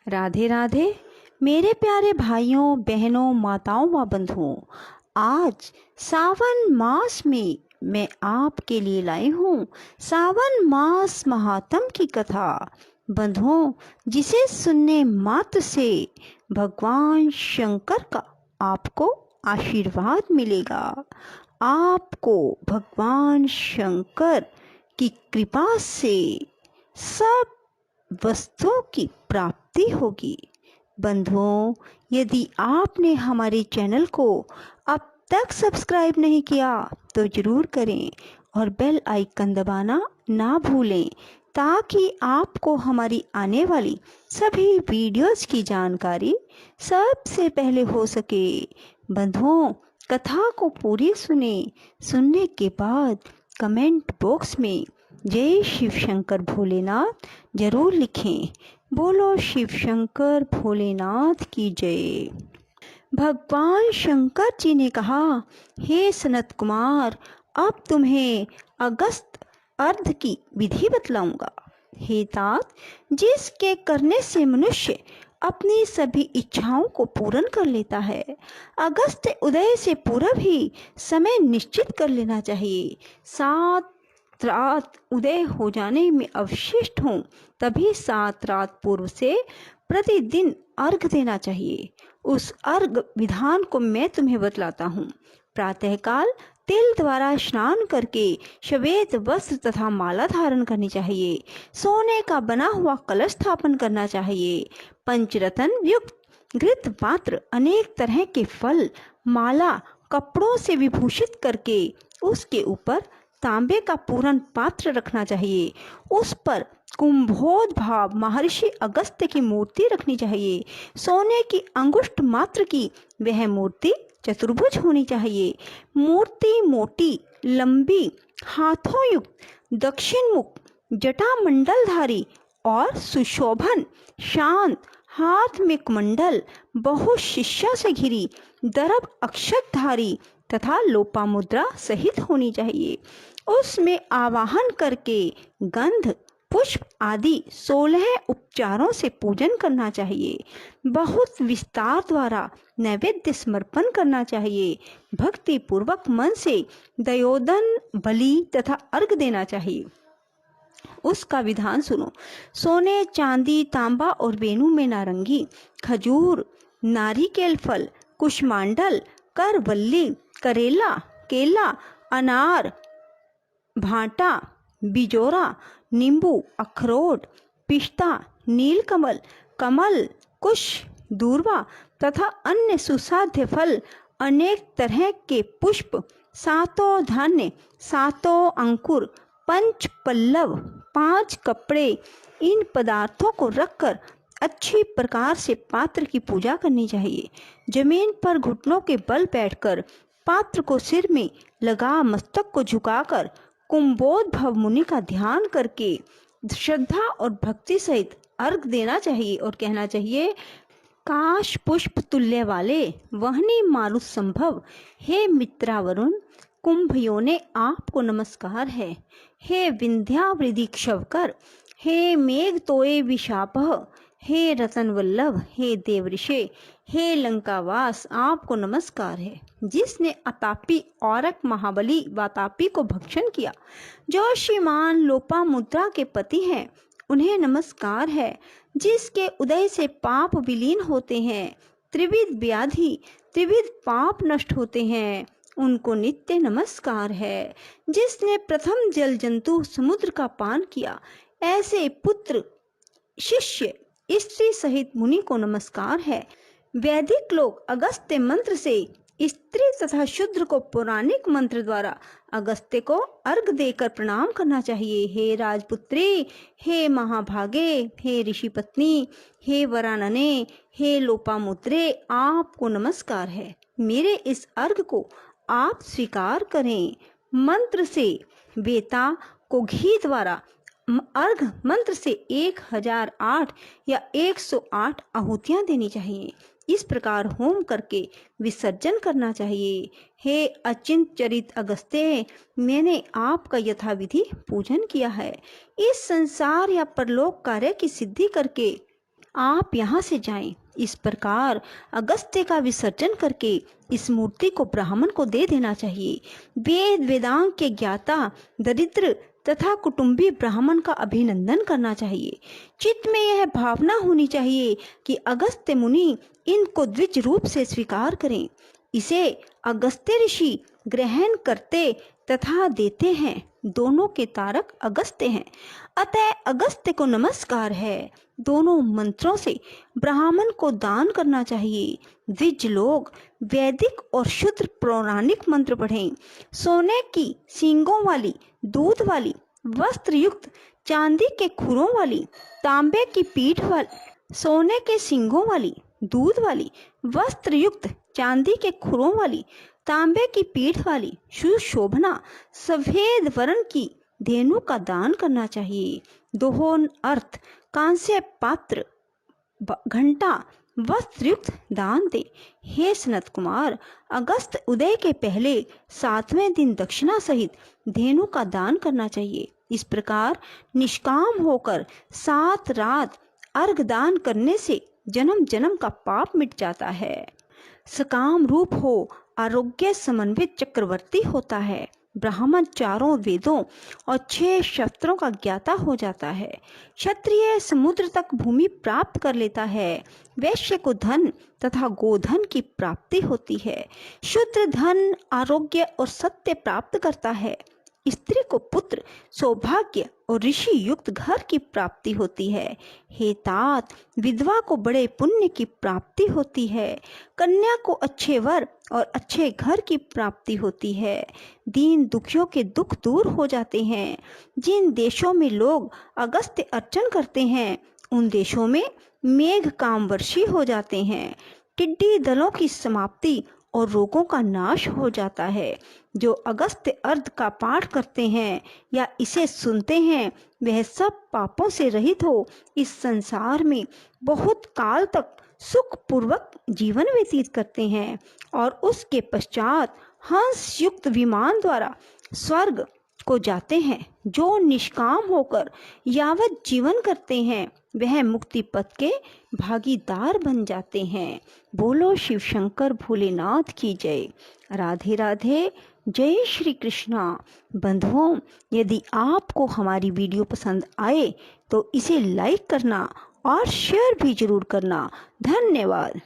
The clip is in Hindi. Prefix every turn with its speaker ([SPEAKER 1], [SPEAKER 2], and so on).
[SPEAKER 1] राधे राधे मेरे प्यारे भाइयों बहनों माताओं व बंधुओं। आज सावन मास में मैं आपके लिए लाई हूँ सावन मास महात्म की कथा। बंधुओं, जिसे सुनने मात्र से भगवान शंकर का आपको आशीर्वाद मिलेगा। आपको भगवान शंकर की कृपा से सब वस्तुओं की प्राप्ति होगी। बंधुओं, यदि आपने हमारे चैनल को अब तक सब्सक्राइब नहीं किया तो जरूर करें और बेल आइकन दबाना ना भूलें, ताकि आपको हमारी आने वाली सभी वीडियोस की जानकारी सबसे पहले हो सके। बंधुओं, कथा को पूरी सुनने के बाद कमेंट बॉक्स में जय शिव शंकर भोलेनाथ जरूर लिखें। बोलो शिव शंकर भोलेनाथ की जय। भगवान शंकर जी ने कहा, हे सनत कुमार, अब तुम्हें अगस्त अर्ध की विधि बतलाऊंगा। हे तात, जिसके करने से मनुष्य अपनी सभी इच्छाओं को पूर्ण कर लेता है, अगस्त उदय से पूर्व ही समय निश्चित कर लेना चाहिए। 7 रात उदय हो जाने में अवशिष्ट हों तभी 7 रात पूर्व से प्रतिदिन अर्घ देना चाहिए। उस अर्घ विधान को मैं तुम्हें बतलाता हूँ। प्रातःकाल तिल द्वारा स्नान करके श्वेत वस्त्र तथा माला धारण करनी चाहिए। सोने का बना हुआ कलश स्थापन करना चाहिए। पंचरत्न युक्त घृत पात्र, अनेक तरह के फल, माला कपड़ों से विभूषित करके उसके ऊपर तांबे का पूर्ण पात्र रखना चाहिए। उस पर कुंभोद्भव महर्षि अगस्त्य की मूर्ति रखनी चाहिए। सोने की अंगुष्ठ मात्र की वह मूर्ति चतुर्भुज होनी चाहिए। मूर्ति मोटी, लंबी, हाथों युक्त, दक्षिण मुख, जटा मंडलधारी और सुशोभन, शांत, हाथ में कुमंडल, बहु शिष्या से घिरी, दरब अक्षतधारी तथा लोपामुद्रा सहित होनी चाहिए। उसमें आवाहन करके गंध, पुष्प आदि 16 उपचारों से पूजन करना चाहिए। बहुत विस्तार द्वारा नैवेद्य समर्पण करना चाहिए। भक्ति पूर्वक मन से दयोदन, बलि तथा अर्घ देना चाहिए। उसका विधान सुनो। सोने, चांदी, तांबा और वेणु में नारंगी, खजूर, नारिकेल फल, कुष्मांडल, करवल्ली, करेला, केला, अनार, भाटा, बिजोरा, नींबू, अखरोट, पिस्ता, नीलकमल, कमल, कुश, दूर्वा तथा अन्य सुसाध्य फल, अनेक तरह के पुष्प, 7 धान्य, 7 अंकुर, 5 पल्लव, 5 कपड़े, इन पदार्थों को रखकर अच्छी प्रकार से पात्र की पूजा करनी चाहिए। जमीन पर घुटनों के बल बैठकर पात्र को सिर में लगा मस्तक को झुकाकर कुंभोद्भव मुनि का ध्यान करके श्रद्धा और भक्ति सहित अर्घ देना चाहिए और कहना चाहिए, काश पुष्प तुल्य वाले वहनी मारुत संभव, हे मित्रावरुण कुंभयों ने आपको नमस्कार है। हे विंध्यावृद्धि क्षवकर, हे मेघ तोय विशापह, हे रतन वल्लभ, हे देवऋषे, हे लंकावास, आपको नमस्कार है। जिसने अतापी औरक महाबली वातापी को भक्षण किया, जो श्रीमान लोपामुद्रा के पति हैं, उन्हें नमस्कार है। जिसके उदय से पाप विलीन होते हैं, त्रिविध व्याधि, त्रिविध पाप नष्ट होते हैं, उनको नित्य नमस्कार है। जिसने प्रथम जल जंतु समुद्र का पान किया, ऐसे पुत्र, शिष्य, स्त्री सहित मुनि को नमस्कार है। वैदिक लोग अगस्त्य मंत्र से स्त्री तथा शूद्र को पौराणिक मंत्र द्वारा अगस्त्य को अर्घ देकर प्रणाम करना चाहिए। हे राजपुत्री, हे महाभागे, हे ऋषि पत्नी, हे वरानने, हे लोपामुद्रे, आपको नमस्कार है। मेरे इस अर्घ को आप स्वीकार करें। मंत्र से वेता को घी द्वारा अर्घ मंत्र से 1008 या 108 आहुतियां देनी चाहिए। इस प्रकार होम करके विसर्जन करना चाहिए। हे अचिंत चरित अगस्त्य, मैंने आपका यथाविधि पूजन किया है। इस संसार या परलोक कार्य की सिद्धि करके आप यहाँ से जाएं। इस प्रकार अगस्त्य का विसर्जन करके इस मूर्ति को ब्राह्मण को दे देना चाहिए। वेद वेदांग के ज्ञाता दरिद्र तथा कुटुंबी ब्राह्मण का अभिनंदन करना चाहिए। चित्त में यह भावना होनी चाहिए कि अगस्त्य मुनि इनको द्विज रूप से स्वीकार करें। इसे अगस्त्य ऋषि ग्रहण करते तथा देते हैं। दोनों के तारक अगस्त्य हैं, अतः अगस्त्य को नमस्कार है। दोनों मंत्रों से ब्राह्मण को दान करना चाहिए। द्विज लोग वैदिक और शुद्ध पौराणिक मंत्र पढ़ें। सोने की सींगों वाली, दूध वाली, वस्त्र युक्त, चांदी के खुरों वाली, तांबे की पीठ वाली, सोने के सींगों वाली, दूध वाली, वस्त्र युक्त, चांदी के खुरों वाली, तांबे की पीठ वाली, सुशोभना सफेद वर्ण की धेनु का दान करना चाहिए। दोहन अर्थ कांस्य पात्र, घंटा, वस्त्रयुक्त दान दे। हे सनत कुमार, अगस्त उदय के पहले 7वें दिन दक्षिणा सहित धेनु का दान करना चाहिए। इस प्रकार निष्काम होकर 7 रात अर्घ दान करने से जन्म जन्म का पाप मिट जाता है। सकाम रूप हो, आरोग्य समन्वित चक्रवर्ती होता है। ब्राह्मण 4 वेदों और 6 शस्त्रों का ज्ञाता हो जाता है। क्षत्रिय समुद्र तक भूमि प्राप्त कर लेता है। वैश्य को धन तथा गोधन की प्राप्ति होती है। शूद्र धन, आरोग्य और सत्य प्राप्त करता है। स्त्री को पुत्र, सौभाग्य और ऋषि युक्त घर की प्राप्ति होती है। हे तात, विधवा को बड़े पुण्य की प्राप्ति होती है। कन्या को अच्छे वर और अच्छे घर की प्राप्ति होती है। दीन दुखियों के दुख दूर हो जाते हैं। जिन देशों में लोग अगस्त्य अर्चन करते हैं उन देशों में मेघ कामवर्षी हो जाते हैं। टिड्डी दलों की समाप्ति और रोगों का नाश हो जाता है। जो अगस्त्य अर्घ का पाठ करते हैं या इसे सुनते हैं वह सब पापों से रहित हो इस संसार में बहुत काल तक सुख पूर्वक जीवन व्यतीत करते हैं और उसके पश्चात हंस युक्त विमान द्वारा स्वर्ग को जाते हैं। जो निष्काम होकर यावत जीवन करते हैं वह मुक्ति पथ के भागीदार बन जाते हैं। बोलो शिव शंकर भोलेनाथ की जय। राधे राधे। जय श्री कृष्णा। बंधुओं, यदि आपको हमारी वीडियो पसंद आए तो इसे लाइक करना और शेयर भी जरूर करना। धन्यवाद।